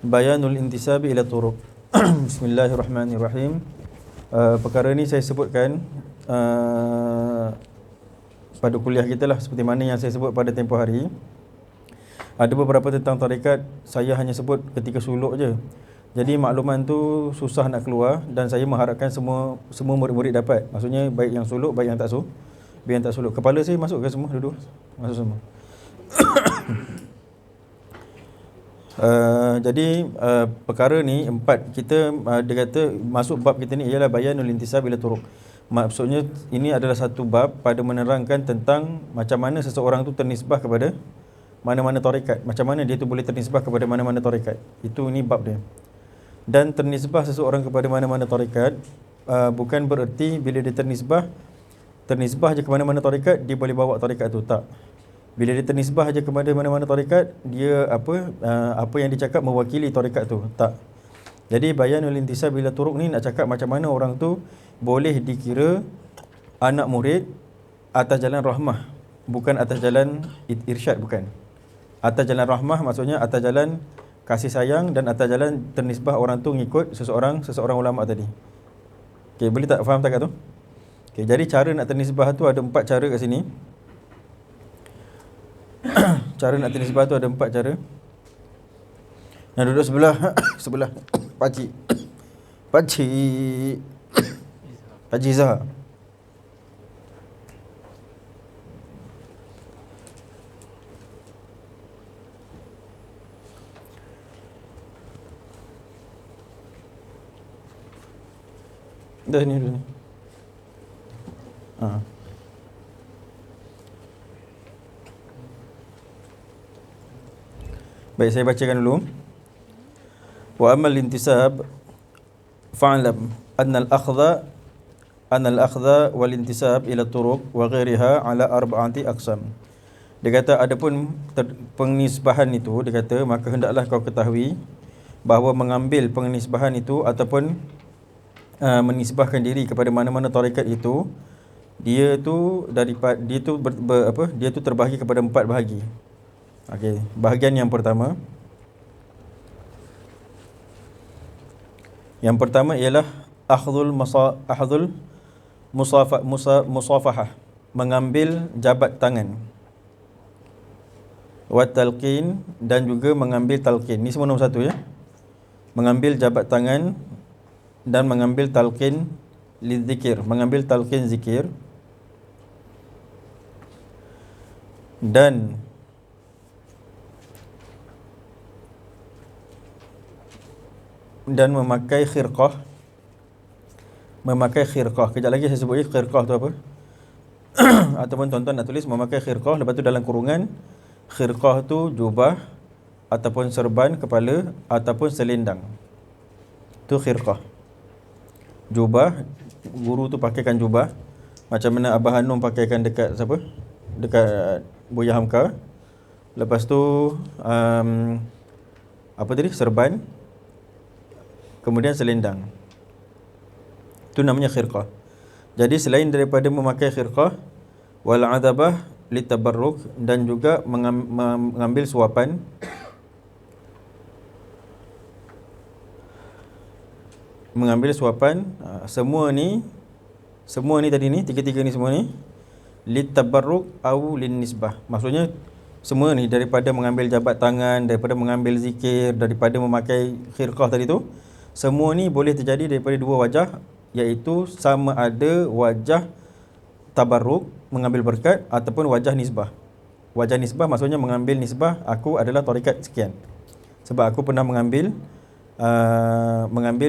Bayanul intisabi ila turuq. Bismillahirrahmanirrahim. Perkara ni saya sebutkan pada kuliah kita lah, seperti mana yang saya sebut pada tempoh hari. Ada beberapa tentang tarekat saya hanya sebut ketika suluk je. Jadi makluman tu susah nak keluar dan saya mengharapkan semua murid-murid dapat. Maksudnya baik yang suluk, baik yang tak suluk. Biar yang tak suluk. Kepala saya masuk ke semua dulu? Masuk semua. Jadi perkara ni empat kita dia kata masuk bab kita ni ialah bayanul intisab ila turuq. Maksudnya ini adalah satu bab pada menerangkan tentang macam mana seseorang tu ternisbah kepada mana-mana tarekat, macam mana dia tu boleh ternisbah kepada mana-mana tarekat. Itu ni bab dia. Dan ternisbah seseorang kepada mana-mana tarekat bukan bererti bila dia ternisbah je ke mana-mana tarekat dia boleh bawa tarekat tu, tak. Bila dia ternisbah je kepada mana-mana tarekat, dia apa yang dia cakap mewakili tarekat tu, tak. Jadi bayanul intisab bila turuq ni nak cakap macam mana orang tu boleh dikira anak murid atas jalan rahmah, bukan atas jalan irsyad, bukan. Atas jalan rahmah maksudnya atas jalan kasih sayang dan atas jalan ternisbah orang tu ngikut seseorang ulama tadi. Okey, boleh tak faham tak kat tu? Okey, jadi cara nak ternisbah tu ada 4 cara kat sini. Cara nak ternisbah tu ada 4 cara. Yang duduk sebelah pakcik Zahar. Dah ni dulu ni. Baik, saya bacakan dulu. Wa amal intisab fa'lam anna al-akhdha wal intisab ila turuq wa ghairiha ala arba'ati aqsam. Dia kata adapun pengisbahan itu, dia kata maka hendaklah kau ketahui bahawa mengambil pengisbahan itu ataupun menisbahkan diri kepada mana-mana tarekat itu, dia tu terbahagi kepada 4 bahagi. Okey, bahagian yang pertama ialah akhdhul musafahah, mengambil jabat tangan, wa talqin, dan juga mengambil talqin. Ni semua nombor 1 ya. Mengambil jabat tangan dan mengambil talqin lizikir, mengambil talqin zikir, dan memakai khirqah. Kejap lagi saya sebut khirqah tu apa. Ataupun tuan-tuan nak tulis memakai khirqah, lepas tu dalam kurungan khirqah tu jubah ataupun serban kepala ataupun selendang. Tu khirqah. Jubah, guru tu pakaikan jubah. Macam mana Abah Hanum pakaikan dekat siapa? Dekat Buya Hamka. Lepas tu apa tadi? Serban. Kemudian selendang. Itu namanya khirqah. Jadi selain daripada memakai khirqah, wal adabah litabarruk, dan juga mengambil suapan, semua ni tadi ni, tiga-tiga ni semua ni litabarruk au linnisbah. Maksudnya semua ni daripada mengambil jabat tangan, daripada mengambil zikir, daripada memakai khirqah tadi tu, semua ni boleh terjadi daripada 2 wajah, iaitu sama ada wajah tabarruk, mengambil berkat, ataupun wajah nisbah. Wajah nisbah maksudnya mengambil nisbah, aku adalah tarekat sekian, sebab aku pernah mengambil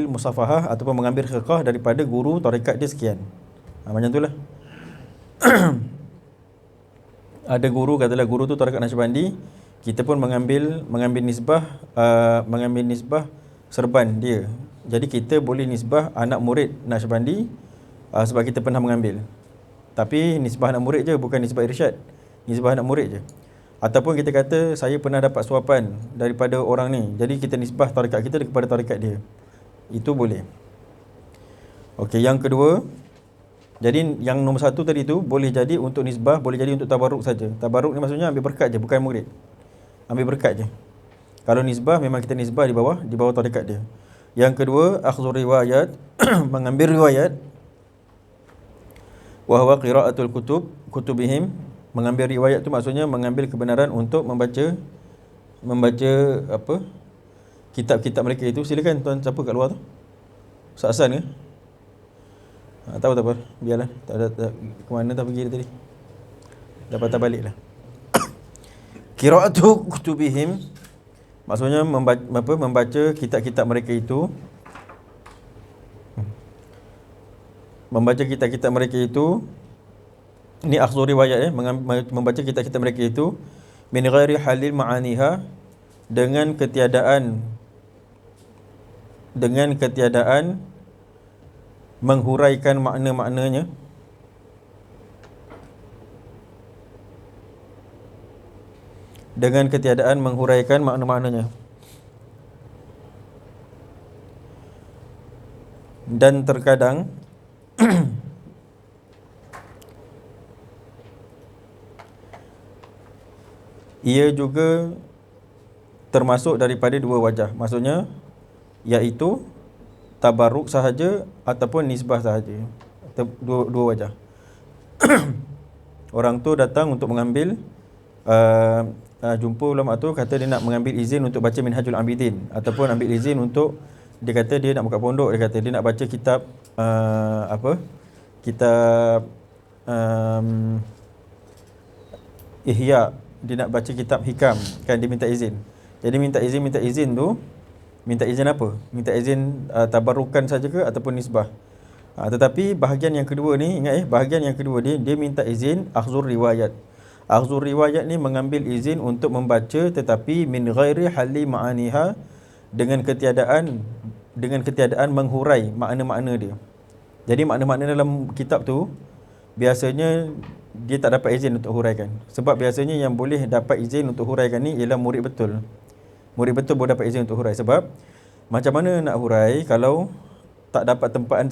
musafahah ataupun mengambil khirqah daripada guru tarekat dia sekian. Macam itulah. Ada guru, katalah guru tu tarekat Naqsyabandi, kita pun mengambil nisbah serban dia. Jadi kita boleh nisbah anak murid Naqsyabandi sebab kita pernah mengambil. Tapi nisbah anak murid je, bukan nisbah irsyad. Nisbah anak murid je. Ataupun kita kata saya pernah dapat suapan daripada orang ni, jadi kita nisbah tarekat kita kepada tarekat dia. Itu boleh. Okey, yang kedua, jadi yang nombor 1 tadi tu boleh jadi untuk nisbah, boleh jadi untuk tabarruk saja. Tabarruk ni maksudnya ambil berkat je, bukan murid. Ambil berkat je. Kalau nisbah memang kita nisbah di bawah tarekat dia. Yang kedua, akhdhu riwayat, mengambil riwayat, wa huwa qiraatul kutubihim, mengambil riwayat tu maksudnya mengambil kebenaran untuk membaca apa? Kitab-kitab mereka itu. Silakan tuan siapa kat luar tu? Ustaz Hasan ke? Tahu tak apa? Biarlah. Tak ada ke mana tak pergi tadi. Dah patah baliklah. Qiraatu kutubihim maksudnya membaca kitab-kitab mereka itu. Membaca kitab-kitab mereka itu, ini akhdhu riwayat membaca kitab-kitab mereka itu min ghairi halil ma'aniha, dengan ketiadaan menghuraikan makna-maknanya, dan terkadang ia juga termasuk daripada dua wajah, maksudnya iaitu tabarruk sahaja ataupun nisbah sahaja. Dua wajah. Orang tu datang untuk mengambil jumpa ulama tu, kata dia nak mengambil izin untuk baca Minhajul Abidin, ataupun ambil izin untuk, dia kata dia nak buka pondok, dia kata dia nak baca kitab kitab Ihya, dia nak baca kitab Hikam, kan dia minta izin. Jadi minta izin tu, minta izin apa? Minta izin tabarrukan saja ke ataupun nisbah. Tetapi bahagian yang kedua ni, ingat bahagian yang kedua dia minta izin akhzur riwayat. Akhzur riwayat ni mengambil izin untuk membaca, tetapi min ghairi hali ma'aniha, dengan ketiadaan menghurai makna-makna dia. Jadi makna-makna dalam kitab tu biasanya dia tak dapat izin untuk huraikan. Sebab biasanya yang boleh dapat izin untuk huraikan ni ialah murid betul. Murid betul boleh dapat izin untuk hurai. Sebab macam mana nak hurai kalau tak dapat tempaan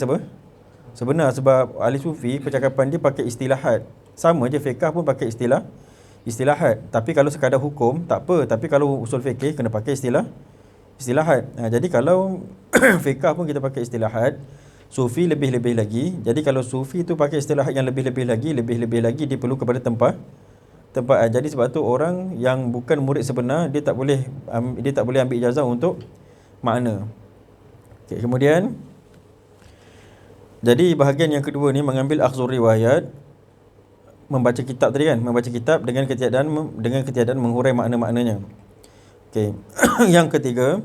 sebenar. Sebab ahli sufi percakapan dia pakai istilahat. Sama je fiqh pun pakai istilahat. Tapi kalau sekadar hukum tak apa, tapi kalau usul fikih kena pakai istilahat. Jadi kalau fiqh pun kita pakai istilahat, sufi lebih-lebih lagi. Jadi kalau sufi tu pakai istilahat yang lebih-lebih lagi dia perlu kepada tempat. Jadi sebab tu orang yang bukan murid sebenar dia tak boleh ambil ijazah untuk makna. Okay, kemudian jadi bahagian yang kedua ni mengambil akhzur riwayat, membaca kitab tadi kan, membaca kitab dengan ketiadaan menghurai makna-maknanya. Okey. Yang ketiga,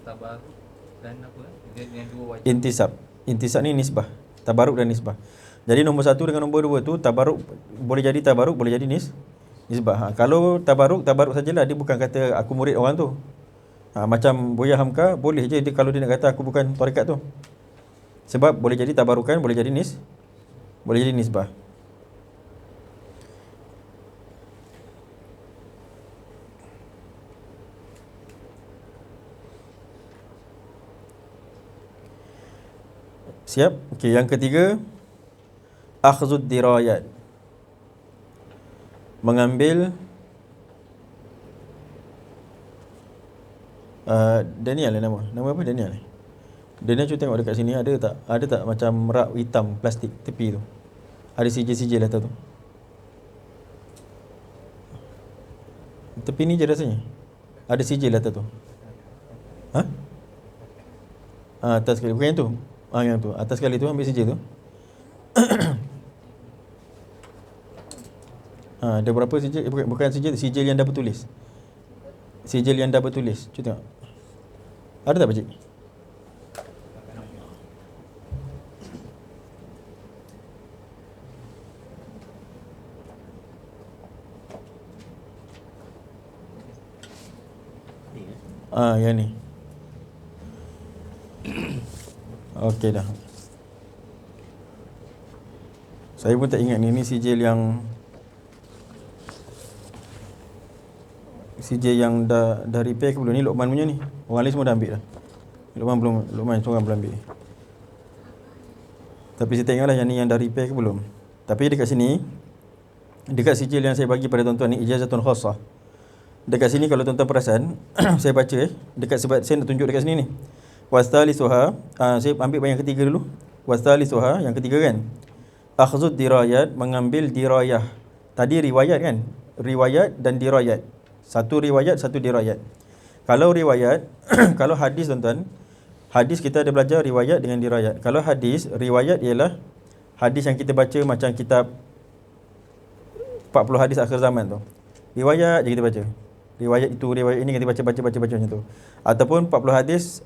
tabaruk dan apa? Yang dua wajah. Intisab ni nisbah. Tabaruk dan nisbah. Jadi nombor satu dengan nombor dua tu, tabaruk boleh jadi tabaruk, boleh jadi nisbah. Kalau tabaruk sajalah, dia bukan kata aku murid orang tu. Macam Buya Hamka boleh je dia, kalau dia nak kata aku bukan tarekat tu. Sebab boleh jadi tabarukan, boleh jadi nisbah. Siap? Okey, yang ketiga akhzud dirayat, mengambil Daniel lah nama apa Daniel? Daniel cuba tengok dekat sini ada tak macam rak hitam plastik tepi tu. Ada sijil-sijil atas tu. Tepi ni je rasanya. Ada sijil atas tu. Atas sekali, bukan yang tu. Yang tu. Atas sekali tu ambil sijil tu. Ada berapa sijil? Bukan sijil yang dah bertulis. Sijil yang dah bertulis. Cuba tengok. Ada tak pakcik? Yang ni. Okey dah. Saya pun tak ingat ni sijil yang dah repair ke belum? Ni Luqman punya ni. Orang lain semua dah ambil dah. Luqman seorang belum ambil. Tapi saya tengoklah yang ni yang dah repair ke belum. Tapi dekat sini dekat sijil yang saya bagi pada tuan-tuan ni ijazatun khassah. Dekat sini kalau tuan-tuan perasan saya baca dekat sebab saya nak tunjuk dekat sini ni. Wastalisuha, saya ambil yang ketiga dulu. Wastalisuha yang ketiga kan. Akhzud dirayat, mengambil dirayah. Tadi riwayat kan? Riwayat dan dirayat. Satu riwayat, satu dirayat. Kalau riwayat, kalau hadis tuan-tuan, hadis kita ada belajar riwayat dengan dirayat. Kalau hadis, riwayat ialah hadis yang kita baca macam kitab 40 hadis akhir zaman tu. Riwayat je kita baca. Riwayat itu, riwayat ini kita baca macam tu. Ataupun 40 hadis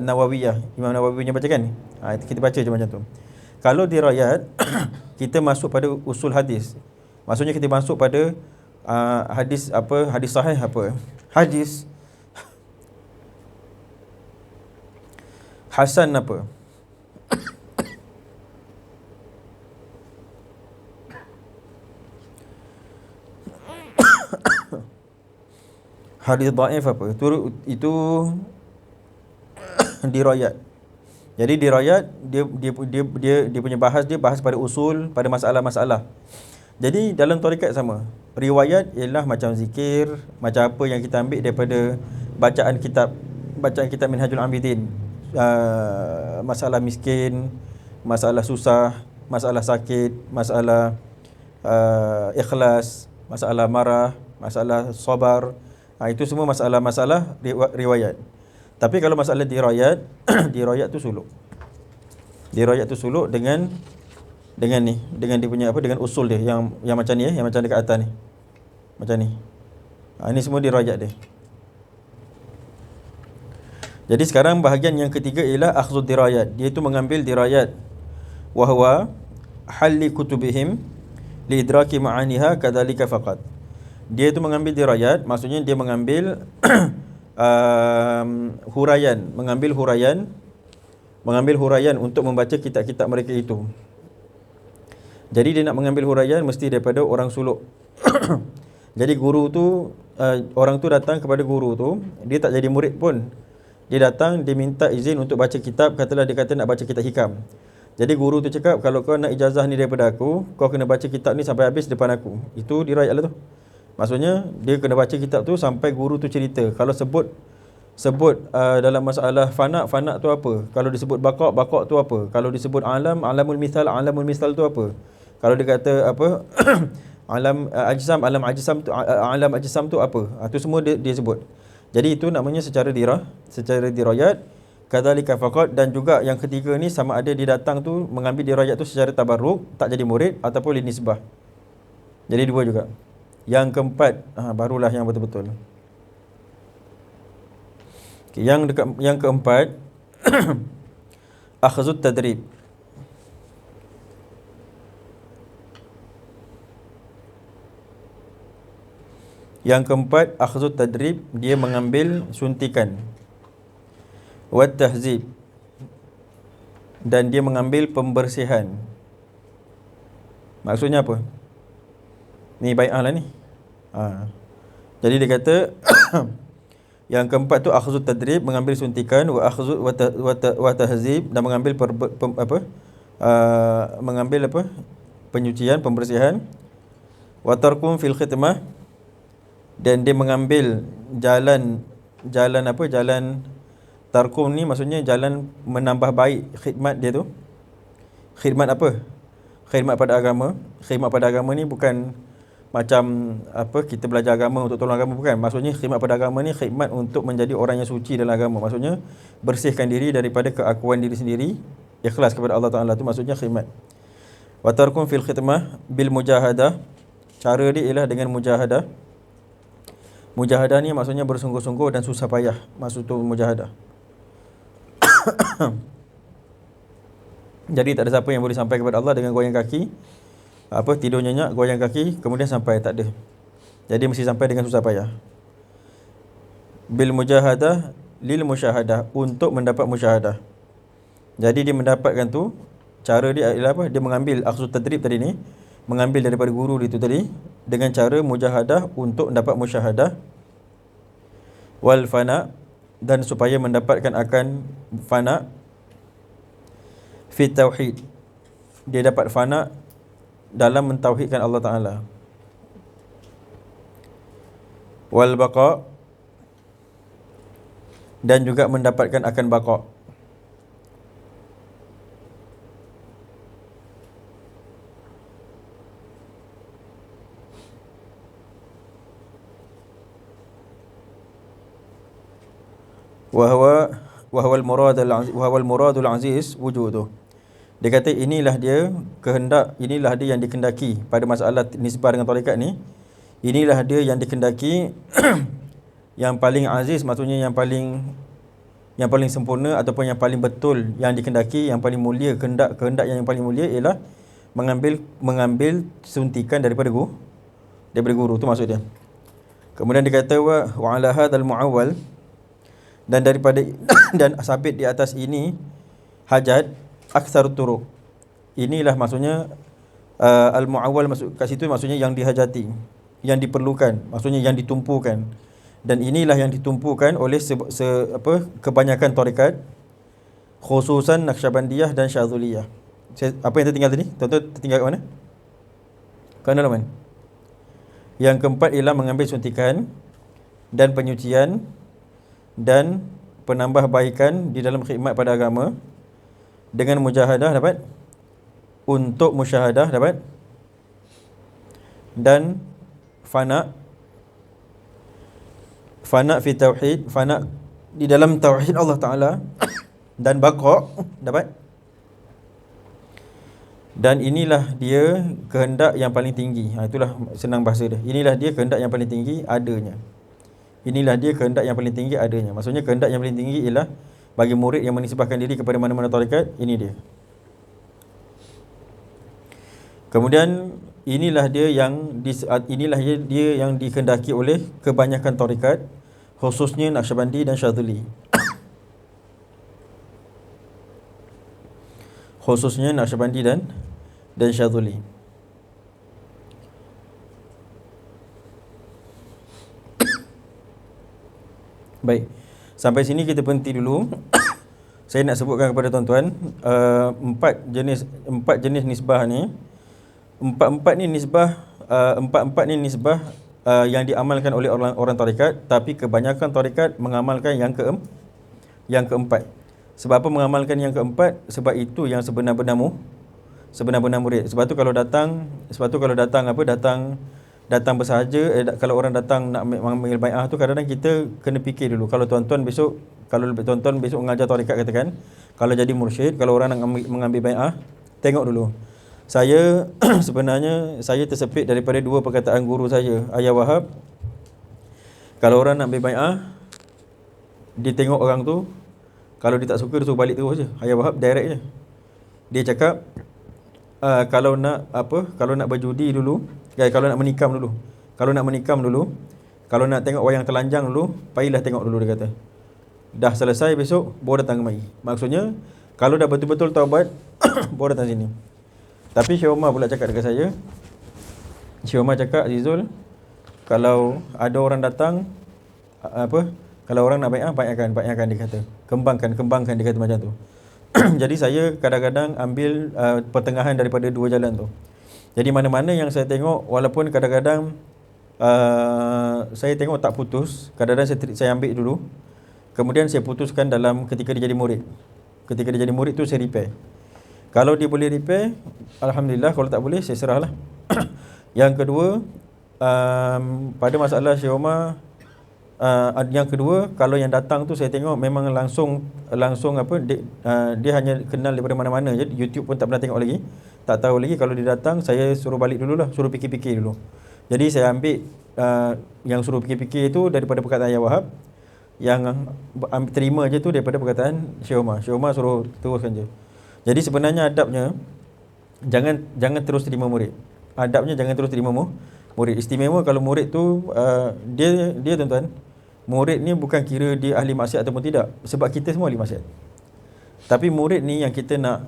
Nawawiyah, Imam Nawawi punya baca kan? Kita baca je macam tu. Kalau dirayat, kita masuk pada usul hadis. Maksudnya kita masuk pada hadis apa? Hadis sahih apa? Hadis hasan apa? Hadis dhaif apa? Itu dirayat. Jadi dirayat dia punya bahas pada usul, pada masalah-masalah. Jadi dalam tarekat sama. Riwayat ialah macam zikir, macam apa yang kita ambil daripada bacaan kitab Minhajul Abidin. Masalah miskin, masalah susah, masalah sakit, masalah ikhlas, masalah marah, masalah sabar. Itu semua masalah-masalah riwayat. Tapi kalau masalah dirayat, dirayat tu suluk. Dirayat tu suluk dengan ni, dengan dia punya apa, dengan usul dia yang macam ni yang macam dekat atas ni. Macam ni. Ini semua dirayat dia. Jadi sekarang bahagian yang ketiga ialah akhzud dirayat. Dia tu mengambil dirayat. Wa huwa halli kutubihim li idraki ma'aniha kadzalika faqat. Dia tu mengambil dirayat, maksudnya dia mengambil mengambil huraian untuk membaca kitab-kitab mereka itu. Jadi dia nak mengambil huraian mesti daripada orang suluk. Jadi guru tu, orang tu datang kepada guru tu, dia tak jadi murid pun. Dia datang, dia minta izin untuk baca kitab, katalah dia kata nak baca kitab hikam. Jadi guru tu cakap, kalau kau nak ijazah ni daripada aku, kau kena baca kitab ni sampai habis depan aku. Itu dirayat lah tu. Maksudnya dia kena baca kitab tu sampai guru tu cerita. Kalau sebut dalam masalah fana tu apa? Kalau disebut baqa tu apa? Kalau disebut alamul misal tu apa? Kalau dia kata apa? alam ajsam tu apa? Itu semua dia sebut. Jadi itu namanya secara dirayat. Kadzalika faqat. Dan juga yang ketiga ni sama ada dia datang tu mengambil dirayat tu secara tabarruk, tak jadi murid, ataupun linisbah. Jadi dua juga. Yang keempat, barulah yang betul-betul. Okay, yang keempat akhzut tadrib. Yang keempat akhzut tadrib, dia mengambil suntikan. Wa tahzib, dan dia mengambil pembersihan. Maksudnya apa? Ni bai'ah lah ni. Jadi dia kata yang keempat tu akhzut tadrib, mengambil suntikan, wa akhzut wa tahzib, dan mengambil mengambil penyucian, pembersihan. Wa tarkum fil khitmah, dan dia mengambil jalan tarkum ni maksudnya jalan menambah baik khidmat dia tu. Khidmat apa? Khidmat pada agama. Khidmat pada agama ni bukan macam apa kita belajar agama untuk tolong agama, bukan. Maksudnya khidmat pada agama ni khidmat untuk menjadi orang yang suci dalam agama. Maksudnya bersihkan diri daripada keakuan diri sendiri, ikhlas kepada Allah Taala, tu maksudnya khidmat. Wa tarkum fil khidmah bil mujahadah. Cara dia ialah dengan mujahadah. Mujahadah ni maksudnya bersungguh-sungguh dan susah payah. Maksud tu mujahadah. Jadi tak ada siapa yang boleh sampai kepada Allah dengan goyang kaki, tidur nyenyak, goyang kaki, kemudian sampai, tak ada. Jadi mesti sampai dengan susah payah. Bil mujahadah lil musyahadah, untuk mendapat musyahadah. Jadi dia mendapatkan tu, cara dia ialah apa? Dia mengambil akhzut tadrib tadi ni, mengambil daripada guru dia tu tadi, dengan cara mujahadah untuk mendapat musyahadah. Wal fana, dan supaya mendapatkan akan fana fi tauhid. Dia dapat fana dalam mentauhidkan Allah Ta'ala. wal baqa, dan juga mendapatkan akan baqa. Wahwa al-muradul aziz wujuduh. Dia kata inilah dia kehendak, inilah dia yang dikendaki pada masalah nisbah dengan tarekat ni. Inilah dia yang dikendaki yang paling aziz, maksudnya yang paling sempurna ataupun yang paling betul yang dikendaki, yang paling mulia, kehendak yang paling mulia ialah mengambil suntikan daripada guru tu maksud dia. Kemudian dia kata wa ala hadzal muawwal, dan daripada dan sabit di atas ini hajat aktsar turuq. Inilah maksudnya al-muawwal, maksud kat situ maksudnya yang dihajati, yang diperlukan, maksudnya yang ditumpukan. Dan inilah yang ditumpukan oleh kebanyakan tarekat, khususan Naqsyabandiyah dan Syadzuliyah. Apa yang tertinggal tadi? Tuan-tuan tertinggal kat mana? Kat mana, Man? Yang keempat ialah mengambil suntikan dan penyucian dan penambahbaikan di dalam khidmat pada agama dengan mujahadah dapat, untuk musyahadah dapat, dan fana fi tauhid, fana di dalam tauhid Allah Taala, dan baqa dapat. Dan inilah dia kehendak yang paling tinggi. Itulah senang bahasa dia. Inilah dia kehendak yang paling tinggi adanya. Inilah dia kehendak yang paling tinggi adanya. Maksudnya kehendak yang paling tinggi ialah bagi murid yang menisbahkan diri kepada mana-mana tarekat, ini dia. Kemudian inilah dia yang dikehendaki oleh kebanyakan tarekat, khususnya Naqsyabandi dan Syadzuli. Khususnya Naqsyabandi dan Syadzuli. Baik, sampai sini kita berhenti dulu. Saya nak sebutkan kepada tuan-tuan empat jenis nisbah ni. Empat-empat ni nisbah yang diamalkan oleh orang tarekat, tapi kebanyakan tarekat mengamalkan yang keempat. Sebab apa mengamalkan yang keempat? Sebab itu yang sebenar-benar murid. Sebab tu kalau datang bersahaja, kalau orang datang nak mengambil bai'ah tu, kadang-kadang kita kena fikir dulu. Kalau tuan-tuan besok mengajar tarekat, katakan kalau jadi mursyid, kalau orang nak mengambil bai'ah, tengok dulu. Saya sebenarnya saya tersepit daripada dua perkataan guru saya, Ayah Wahab. Kalau orang nak ambil bai'ah, dia tengok orang tu, kalau dia tak suka, dia suruh balik terus je. Ayah Wahab direct je. Dia cakap kalau nak berjudi dulu, kalau nak menikam dulu, kalau nak tengok wayang telanjang dulu, payahlah tengok dulu, dia kata. Dah selesai besok baru datang kemari. Maksudnya kalau dah betul-betul taubat baru datang sini. Tapi Syekh Omar pula cakap dekat saya, Syekh Omar cakap, Azizul, kalau ada orang datang kalau orang nak bai'ahkan, dia kata. Kembangkan, dia kata macam tu. Jadi saya kadang-kadang ambil pertengahan daripada dua jalan tu. Jadi mana-mana yang saya tengok, walaupun kadang-kadang saya tengok tak putus, kadang-kadang saya ambil dulu, kemudian saya putuskan dalam ketika dia jadi murid. Ketika dia jadi murid tu saya repair. Kalau dia boleh repair, alhamdulillah. Kalau tak boleh, saya serahlah. Yang kedua, pada masalah Syekh Omar, yang kedua, kalau yang datang tu saya tengok memang langsung dia hanya kenal daripada mana-mana je. YouTube pun tak pernah tengok lagi, tak tahu lagi. Kalau dia datang, saya suruh balik dululah, suruh fikir-fikir dulu. Jadi saya ambil yang suruh fikir-fikir itu daripada perkataan Ayah Wahab, yang terima je tu daripada perkataan Syekh Omar. Syekh Omar suruh teruskan je. Jadi sebenarnya adabnya jangan terus terima murid. Adabnya jangan terus terima murid. Istimewa kalau murid tu dia tuan-tuan, murid ni bukan kira dia ahli maksiat ataupun tidak, sebab kita semua ahli maksiat. Tapi murid ni yang kita nak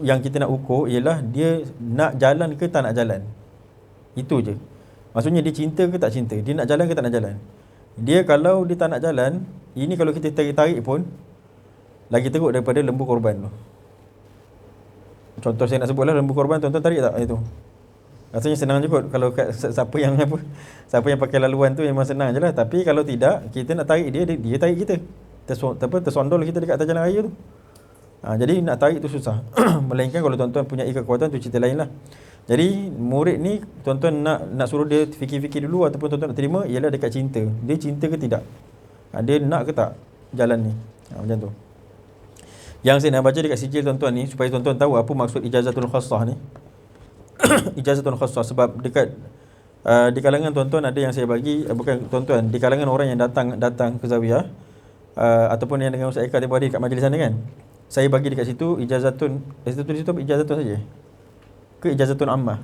kita nak ukur ialah dia nak jalan ke tak nak jalan. Itu je. Maksudnya dia cinta ke tak cinta, dia nak jalan ke tak nak jalan. Dia kalau dia tak nak jalan, ini kalau kita tarik pun lagi teruk daripada lembu korban tu. Contoh saya nak sebutlah lembu korban, tuan-tuan tarik tak itu? Rasanya senang je kot kalau siapa yang apa, siapa yang pakai laluan tu memang senang je lah. Tapi kalau tidak, kita nak tarik dia tarik kita. Tersondol kita dekat atas jalan raya tu. Jadi nak tarik tu susah. Melainkan kalau tuan-tuan punya kekuatan tu cerita lain lah. Jadi murid ni tuan-tuan nak suruh dia fikir-fikir dulu ataupun tuan-tuan nak terima ialah dekat cinta. Dia cinta ke tidak? Dia nak ke tak jalan ni? Macam tu. Yang saya nak baca dekat sijil tuan-tuan ni supaya tuan-tuan tahu apa maksud ijazatul khassah ni. Ijazatul khassah sebab dekat di kalangan tuan-tuan ada yang saya bagi, bukan tuan-tuan, di kalangan orang yang datang ke Zawiyah ataupun yang dengan Ustaz Eka tiap hari dekat majlis sana kan. Saya bagi dekat situ ijazatun, situ tulis tu ijazatun saja. Ke ijazatun ammah?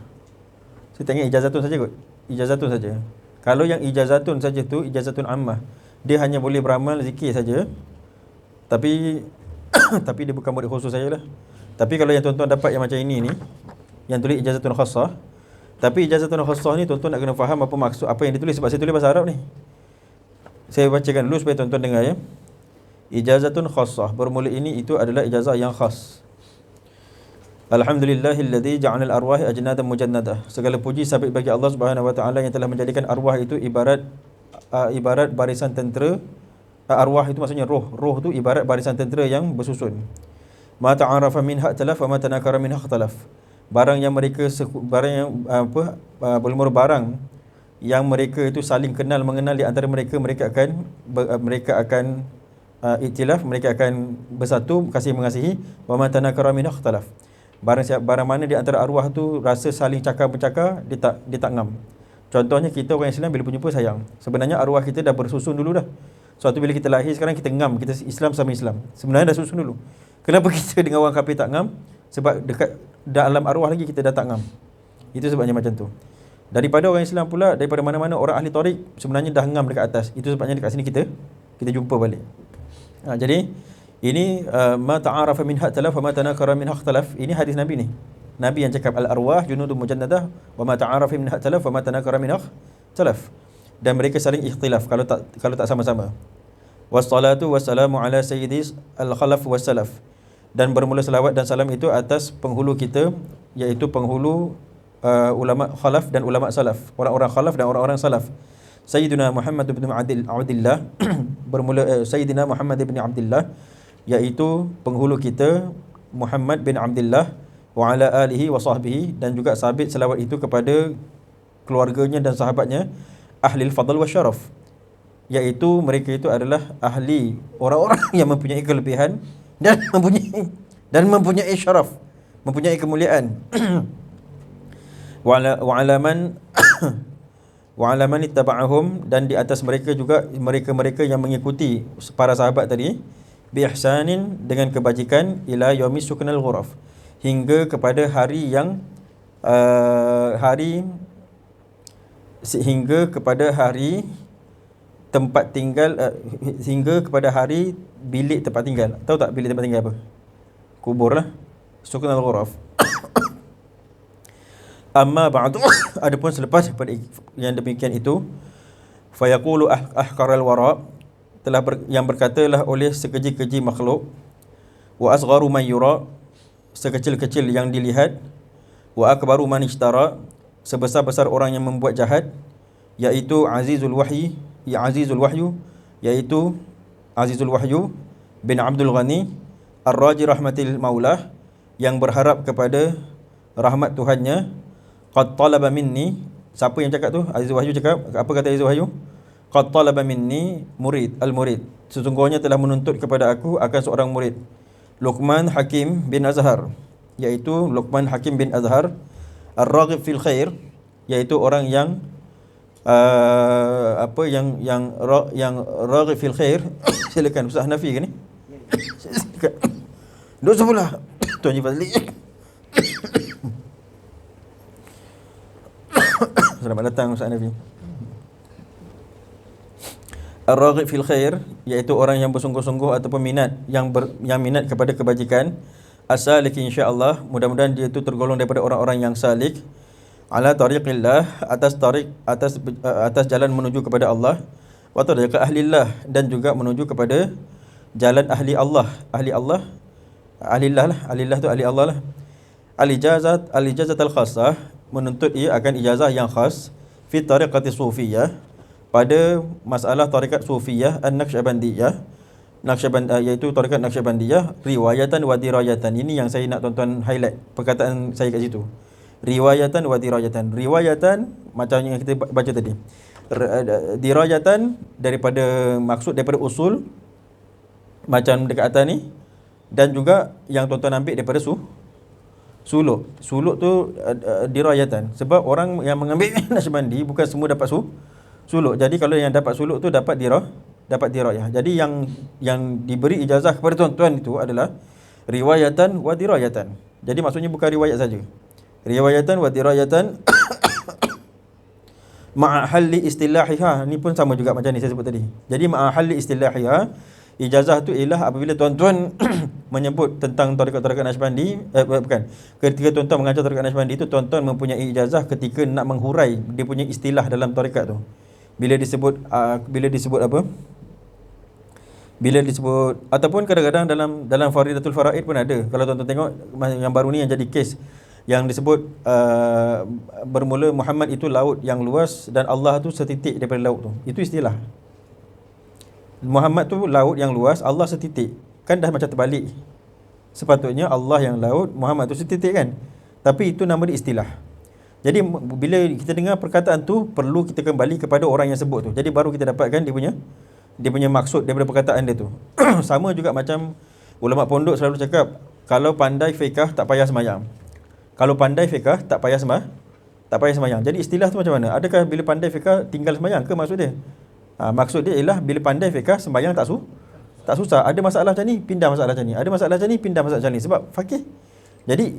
Saya tengok ijazatun saja kot. Ijazatun saja. Kalau yang ijazatun saja tu ijazatun ammah, dia hanya boleh beramal zikir saja. Tapi tapi dia bukan murid khusus sajalah. Tapi kalau yang tuan-tuan dapat yang macam ini ni, yang tulis ijazatun khassah. Tapi ijazatun khassah ni tuan-tuan nak kena faham apa maksud, apa yang ditulis, sebab saya tulis bahasa Arab ni. Saya bacakan dulu supaya tuan-tuan dengar ya. Ijazatun khassah, bermula ini itu adalah ijazah yang khas. Alhamdulillahilladzi ja'alal arwahi ajnadan mujannadah. Segala puji sabit bagi Allah Subhanahu wa taala yang telah menjadikan arwah itu ibarat barisan tentera. Arwah itu maksudnya roh. Roh tu ibarat barisan tentera yang bersusun. Ma ta'arafa minha talaf wa ma tanakara minha ikhtalaf. Barang yang mereka barang yang mereka itu saling mengenal di antara mereka, mereka akan iktilaf, mereka akan bersatu kasih mengasihi. Wa ma tanakara minha ikhtalaf. Barang mana di antara arwah tu rasa saling cakar-bercakar, dia tak ngam. Contohnya kita orang Islam bila berjumpa sayang. Sebenarnya arwah kita dah bersusun dulu dah. Suatu bila kita lahir sekarang kita ngam, kita Islam sama Islam. Sebenarnya dah susun dulu. Kenapa kita dengan orang kafir tak ngam? Sebab dekat dalam arwah lagi kita dah tak ngam. Itu sebabnya macam tu. Daripada orang Islam pula, daripada mana-mana orang ahli tarik sebenarnya dah ngam dekat atas. Itu sebabnya dekat sini kita jumpa balik. Jadi ini ma ta'arafa minha talaf wa ma tanakara minha ikhtalaf. Ini hadis Nabi ni. Nabi yang cakap al-arwah junudun mujannadah wa ma ta'arafa minha talaf wa ma tanakara minha ikhtalaf. Dan mereka saling ikhtilaf kalau tak sama-sama. Wassalatu wassalamu ala sayyidis al-khalaf wassalaf. Dan bermula selawat dan salam itu atas penghulu kita, iaitu penghulu ulama khalaf dan ulama salaf. Orang-orang khalaf dan orang-orang salaf. Sayyidina Muhammad bin Abdillah bermula Sayyidina Muhammad bin Abdillah, iaitu penghulu kita Muhammad bin Abdillah wa ala alihi wa sahbihi, dan juga sabit selawat itu kepada keluarganya dan sahabatnya ahli al-fadl wa syaraf, iaitu mereka itu adalah ahli, orang-orang yang mempunyai kelebihan dan mempunyai syaraf, mempunyai kemuliaan. wa alaman ittaba'ahum, dan di atas mereka juga mereka-mereka yang mengikuti para sahabat tadi bi ihsanin, dengan kebajikan, ila yaumis suknal ghuraf, hingga kepada hari yang sehingga kepada hari tempat tinggal, hingga kepada hari bilik tempat tinggal. Tahu tak bilik tempat tinggal apa? Kubur lah. Suknal ghuraf. Amma ba'du, adapun selepas daripada yang demikian itu, fayaqulu ahqaral wara, yang berkatalah oleh sekeji-keji makhluk, wa asgharu man yura, sekecil-kecil yang dilihat, wa akbaru man ishtara, sebesar-besar orang yang membuat jahat, iaitu azizul wahyu, iaitu Azizul Wahyu bin Abdul Ghani Ar-Raji rahmatil maulah, yang berharap kepada rahmat Tuhannya. Qad talaba minni, siapa yang cakap tu? Azizul Wahyu cakap. Apa kata Azizul Wahyu? Qad talaba minni al-murid, sesungguhnya telah menuntut kepada aku akan seorang murid, Luqman Hakim bin Azhar, iaitu Luqman Hakim bin Azhar. Ar-Raghib fil khair, iaitu orang yang yang raghib fil khair. Silakan Ustaz Hanafi ke ni? Duduk sebelah Tuan Haji Fazli. Selamat datang Ustaz Hanafi. Ar-raghib fil khair, iaitu orang yang bersungguh-sungguh ataupun minat, yang minat kepada kebajikan. As-salik, insya-Allah, mudah-mudahan dia itu tergolong daripada orang-orang yang salik. Ala tariqillah, atas jalan menuju kepada Allah. Wa tariq ahlillah, dan juga menuju kepada jalan ahli Allah. Ahlillah tu ahli Allah lah. Al-ijazat al-khassah, menuntut ia akan ijazah yang khas fi tariqati sufiyah, pada masalah tarikat sufiyah an-Naqsyabandiyah, iaitu tarikat Naqsyabandiyah, riwayatan wa dirayatan. Ini yang saya nak tuan-tuan highlight perkataan saya kat situ. Riwayatan wa dirayatan. Riwayatan macam yang kita baca tadi. Dirayatan maksud daripada usul macam dekat atas ni, dan juga yang tuan-tuan ambil daripada suluk. Suluk tu dirayatan. Sebab orang yang mengambil Naqsyabandi bukan semua dapat suluk. Jadi kalau yang dapat suluk tu dapat dirayah. Jadi yang diberi ijazah kepada tuan-tuan itu adalah riwayatan wa dirayatan. Jadi maksudnya bukan riwayat saja. Riwayatan wa dirayatan ma'a halli istilahiha. Ni pun sama juga macam ni saya sebut tadi. Jadi ma'a halli istilahiha, ijazah tu ialah apabila tuan-tuan menyebut tentang tarikat-tarikat Naqsyabandi, bukan. Ketika tuan-tuan mengajar tarikat Naqsyabandi itu, tuan-tuan mempunyai ijazah ketika nak menghurai dia punya istilah dalam tarikat tu. Bila disebut apa? Bila disebut, ataupun kadang-kadang dalam Faridatul Faraid pun ada. Kalau tuan-tuan tengok yang baru ni yang jadi kes, yang disebut bermula Muhammad itu laut yang luas dan Allah tu setitik daripada laut tu. Itu istilah. Muhammad tu laut yang luas, Allah setitik. Kan dah macam terbalik. Sepatutnya Allah yang laut, Muhammad tu setitik kan. Tapi itu nama dia istilah. Jadi bila kita dengar perkataan tu, perlu kita kembali kepada orang yang sebut tu. Jadi baru kita dapatkan dia punya maksud daripada perkataan dia tu. Sama juga macam ulama pondok selalu cakap, kalau pandai fiqh tak payah sembahyang. Kalau pandai fiqh tak payah sembahyang. Jadi istilah tu macam mana? Adakah bila pandai fiqh tinggal sembahyang ke maksud dia? Maksud dia ialah bila pandai fiqh sembahyang tak susah. Ada masalah macam ni, pindah masalah macam ni. Ada masalah macam ni, pindah masalah macam ni. Sebab faqih. Jadi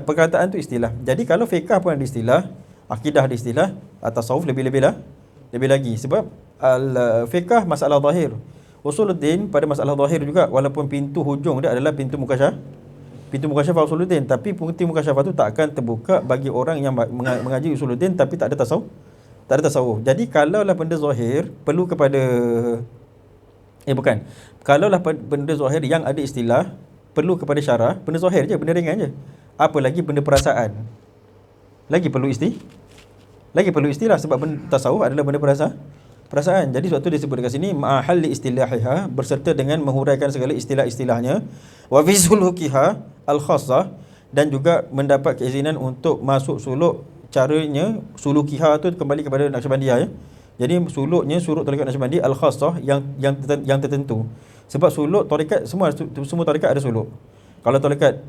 perkataan tu istilah. Jadi kalau fiqh pun ada istilah, akidah ada istilah, tasawuf lebih lagi. Sebab fiqh masalah zahir, usuluddin pada masalah zahir juga, walaupun pintu hujung dia adalah pintu mukasyafah usuluddin, tapi pintu mukasyafah tu tak akan terbuka bagi orang yang mengaji usuluddin tapi tak ada tasawuf. Jadi kalaulah benda zahir perlu kepada kalaulah benda zahir yang ada istilah perlu kepada syarah, benda zahir je, benda ringan je. Apa lagi benda perasaan? Lagi perlu istilah, sebab benda tasawuf adalah benda perasaan. Jadi sebab tu disebut dekat sini ma'ahalli istilahiha, berserta dengan menghuraikan segala istilah-istilahnya, wa fi sulukiha al-khassah, dan juga mendapat keizinan untuk masuk suluk. Caranya sulukiha tu kembali kepada Naqsyabandiyah ya. Jadi suluk tarikat Naqsyabandi al-khassah yang tertentu. Sebab suluk tarikat semua tarikat ada suluk. Kalau tarikat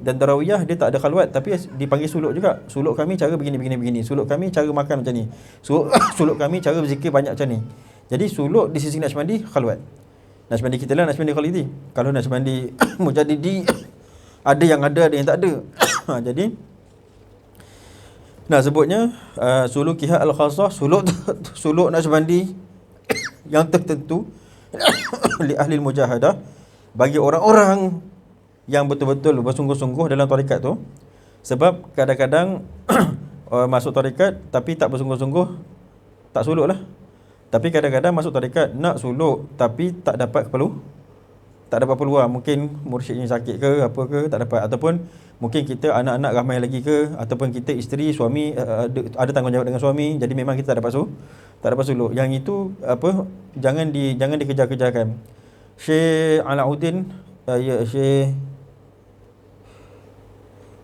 dan Darawiyah dia tak ada khalwat tapi dipanggil suluk juga. Suluk kami cara begini. Suluk kami cara makan macam ni. Suluk kami cara berzikir banyak macam ni. Jadi suluk di sisi Naqsyabandi khalwat. Naqsyabandi kita lah Naqsyabandi Khalidi. Kalau Naqsyabandi Mujaddidi ada yang tak ada. Jadi sebutnya sulukiha al-khassah, suluk Naqsyabandi yang tertentu li ahli mujahadah, bagi orang-orang yang betul-betul bersungguh-sungguh dalam tarikat tu. Sebab kadang-kadang masuk tarikat tapi tak bersungguh-sungguh, tak suluk lah. Tapi kadang-kadang masuk tarikat nak suluk tapi tak dapat peluang. Mungkin mursyidnya sakit ke apa ke, tak dapat. Ataupun mungkin kita anak-anak ramai lagi ke, ataupun kita isteri, suami ada tanggungjawab dengan suami, jadi memang kita tak dapat suluk. Yang itu jangan dikejar-kejarkan. Syekh Alauddin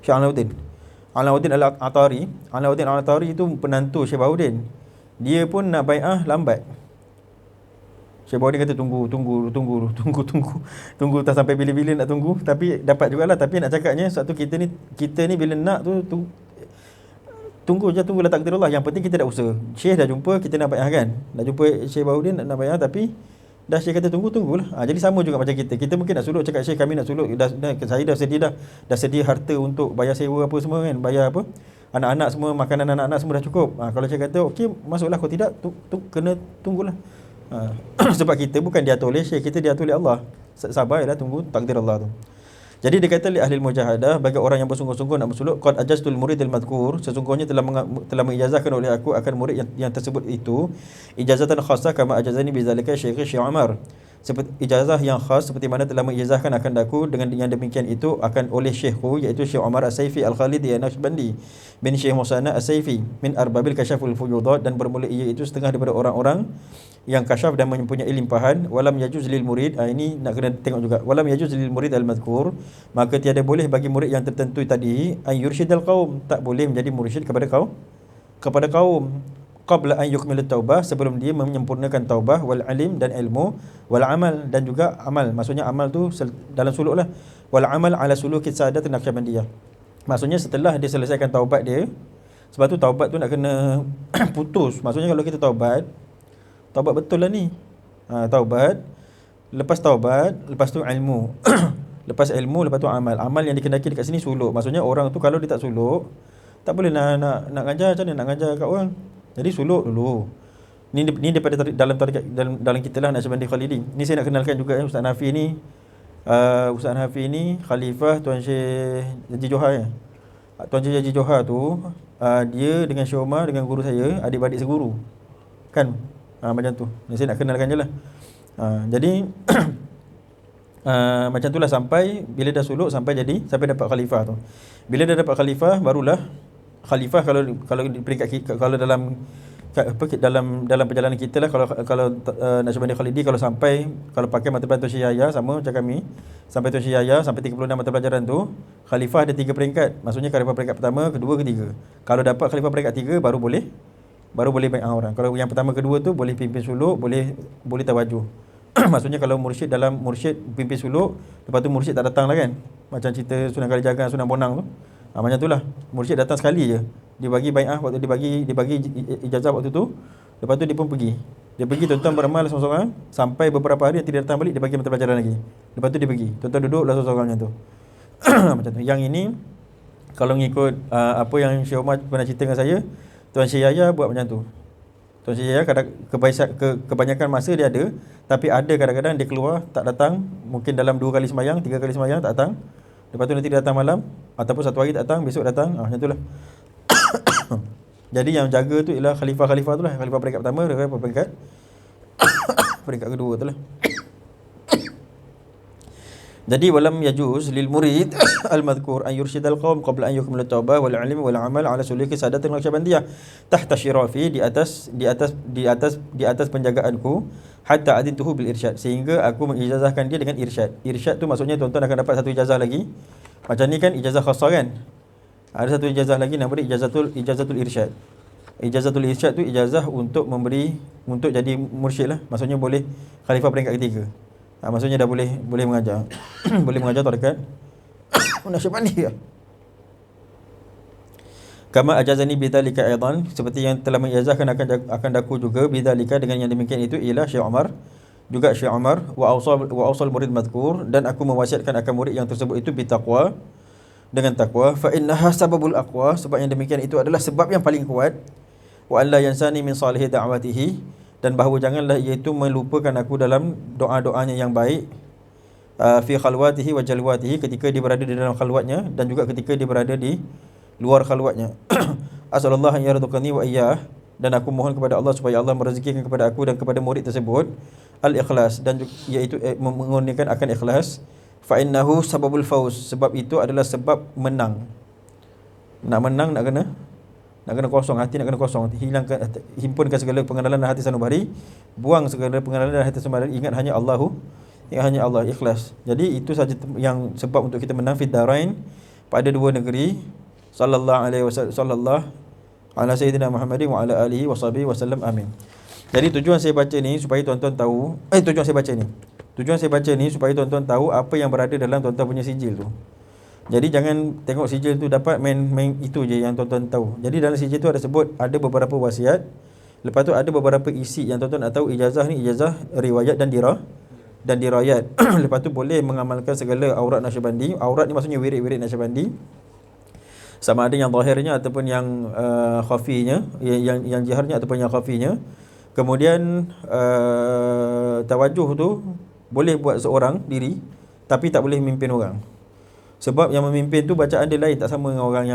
Syekh Alauddin Al-Atari itu penantu Syekh Bahaudin. Dia pun nak bai'ah lambat. Syekh Bahaudin kata tunggu tak sampai bila-bila nak tunggu, tapi dapat jugalah. Tapi nak cakapnya satu kita ni bila nak tu tunggulah takdirullah. Yang penting kita dah usaha. Syekh dah jumpa, kita nak bai'ah kan. Nak jumpa Syekh Bahaudin nak bai'ah, tapi dah Syekh kata tunggulah. Jadi sama juga macam kita. Kita mungkin nak suluk, cakap Syekh kami nak suluk, saya dah sedia harta untuk bayar sewa apa semua kan, bayar apa anak-anak semua, makanan anak-anak semua dah cukup. Kalau Syekh kata okey masuklah, kalau tidak kena tunggulah. Sebab kita bukan diatur oleh Syekh, kita diatur oleh Allah. Sabarlah tunggu takdir Allah tu. Jadi dia kata li ahli mujahadah, bagi orang yang bersungguh-sungguh nak bersuluk, qad ajaztul murid al-madhkur, sesungguhnya telah mengijazahkan oleh aku akan murid yang tersebut itu ijazatan khassah kama ajazani bizalika Syekh Umar, seperti ijazah yang khas seperti mana telah mengijazahkan akan daku dengan yang demikian itu akan oleh syekhku iaitu Syekh Umar As-Saifi Al-Khalidi An-Naqshbandi bin Syekh Musana As-Saifi min arbabil kasyaful fuyudat, dan bermula ia itu setengah daripada orang-orang yang kasyaf dan mempunyai limpahan. Walam yajuz lil murid, ini nak kena tengok juga, walam yajuz lil murid al-madhkur, maka tiada boleh bagi murid yang tertentu tadi an yursyidal qaum, tak boleh menjadi mursyid kepada kaum qabla an yukmil taubah, sebelum dia menyempurnakan taubah, wal alim dan ilmu, wal amal dan juga amal. Maksudnya amal tu dalam suluk lah, wal amal ala sulukit sadat Naqsyabandiyah. Maksudnya setelah dia selesaikan taubat dia, sebab tu taubat tu nak kena putus. Maksudnya kalau kita taubat betul lah ni. Taubat, lepas tu ilmu. Lepas ilmu, lepas tu amal. Amal yang dikendaki dekat sini suluk. Maksudnya orang tu kalau dia tak suluk, tak boleh nak ngajar. Macam mana nak ngajar kat orang? Jadi suluk dulu. Ni daripada dalam kita lah Naqsyabandi Khalidi. Ni saya nak kenalkan juga Ustaz Nafi ni. Ustaz Nafi ni khalifah Tuan Syekh Haji Johar ya. Tuan Syekh Haji Johar tu dia dengan Syekh Umar, dengan guru saya, adik-beradik seguru. Kan? Macam tu. Ni saya nak kenalkan je lah. Jadi macam tu lah sampai bila dah suluk sampai dapat khalifah tu. Bila dah dapat khalifah, barulah khalifah kalau di peringkat kalau dalam perjalanan kita lah, kalau Naqsyabandi Khalidi kalau pakai mata pelajaran Tuan Syekh Yahya sama macam kami, sampai Tuan Syekh Yahya sampai 36 mata pelajaran tu, khalifah ada 3 peringkat. Maksudnya khalifah peringkat pertama, kedua, ketiga. Kalau dapat khalifah peringkat 3 baru boleh bai'ah orang. Kalau yang pertama, kedua tu boleh pimpin suluk, boleh tawajuh. Maksudnya kalau mursyid pimpin suluk, lepas tu mursyid tak datang lah kan. Macam cerita Sunan Kalijaga, Sunan Bonang tu. Macam itulah. Mursyid datang sekali je. Dia bagi bai'ah waktu dia bagi ijazah waktu tu. Lepas tu dia pun pergi. Dia pergi tuan-tuan beramal seorang-seorang sampai beberapa hari dia tidak datang balik, dia bagi mata pelajaran lagi. Lepas tu dia pergi. Tuan-tuan duduklah seorang-seorang macam tu. Macam tu. Yang ini kalau mengikut apa yang Syekh Umar pernah cerita dengan saya, Tuan Syekh Yahya buat macam tu. Tuan Syekh Yahya kebanyakan masa dia ada, tapi ada kadang-kadang dia keluar tak datang, mungkin dalam 2 kali sembahyang, 3 kali sembahyang tak datang. Lepas tu nanti dia datang malam, ataupun satu hari tak datang, besok datang. Macam itulah. Jadi yang jaga tu ialah khalifah tu lah. Khalifah peringkat pertama, peringkat kedua tu lah. Jadi walam yajuz lil murid al-madhkur an yurshidal qaum qabla an yukmil at-taubah wal ilm wal amal ala suluki sadatil Naqsyabandiyah tahta syirafi, di atas penjagaanku, hatta adintuhu bil irsyad, sehingga aku mengijazahkan dia dengan irsyad. Irsyad tu maksudnya tuan-tuan akan dapat satu ijazah lagi. Macam ni kan ijazah khassah kan. Ada satu ijazah lagi nama dia ijazatul irsyad. Ijazatul irsyad tu ijazah untuk jadi mursyid lah. Maksudnya boleh khalifah peringkat ketiga. Maksudnya dah boleh mengajar. Boleh mengajar tarekat Naqsyabandiyah. Kama ajazani bidzalika aidan, seperti yang telah mengijazahkan akan daku juga bidzalika dengan yang demikian itu ialah Syekh Umar, juga Syekh Umar wa awsal murid madhkur, dan aku mewasiatkan akan murid yang tersebut itu bitaqwa, dengan takwa. Fa innaha sababul aqwa, sebab yang demikian itu adalah sebab yang paling kuat. Wa alla yansani min salihi da'watihi, dan bahawa janganlah iaitu melupakan aku dalam doa-doanya yang baik, fi khalwatihi wa jalwatihi, ketika dia berada di dalam khalwatnya dan juga ketika dia berada di luar khalwatnya. Asallallahu an yarzuqani wa iyyah, dan aku mohon kepada Allah supaya Allah merezekikan kepada aku dan kepada murid tersebut al-ikhlas, dan iaitu mengurniakan akan ikhlas. Fa innahu sababul fauz, sebab itu adalah sebab menang. Nak menang nak kena kosong, hati nak kena kosong. Himpunkan segala pengenalan dalam hati sanubari, buang segala pengenalan dalam hati sanubari, ingat hanya Allah, ikhlas. Jadi itu saja yang sebab untuk kita menang fid darain, pada dua negeri. Sallallahu alaihi wasallam ala sayyidina Muhammadin wa ala alihi washabihi wasallam, amin. Jadi tujuan saya baca ni supaya tuan-tuan tahu, tujuan saya baca ni supaya tuan-tuan tahu apa yang berada dalam tuan-tuan punya sijil tu. Jadi jangan tengok sijil tu dapat main itu je yang tuan-tuan tahu. Jadi dalam sijil tu ada sebut ada beberapa wasiat. Lepas tu ada beberapa isi yang tuan-tuan nak tahu. Ijazah ni ijazah riwayat dan dirayat. Lepas tu boleh mengamalkan segala aurat Naqsyabandi. Aurat ni maksudnya wirid-wirid Naqsyabandi, sama ada yang zahirnya ataupun yang khafinya, yang jiharnya ataupun yang khafinya. Kemudian tawajuh tu boleh buat seorang diri, tapi tak boleh memimpin orang. Sebab yang memimpin tu bacaan dia lain, tak sama dengan orang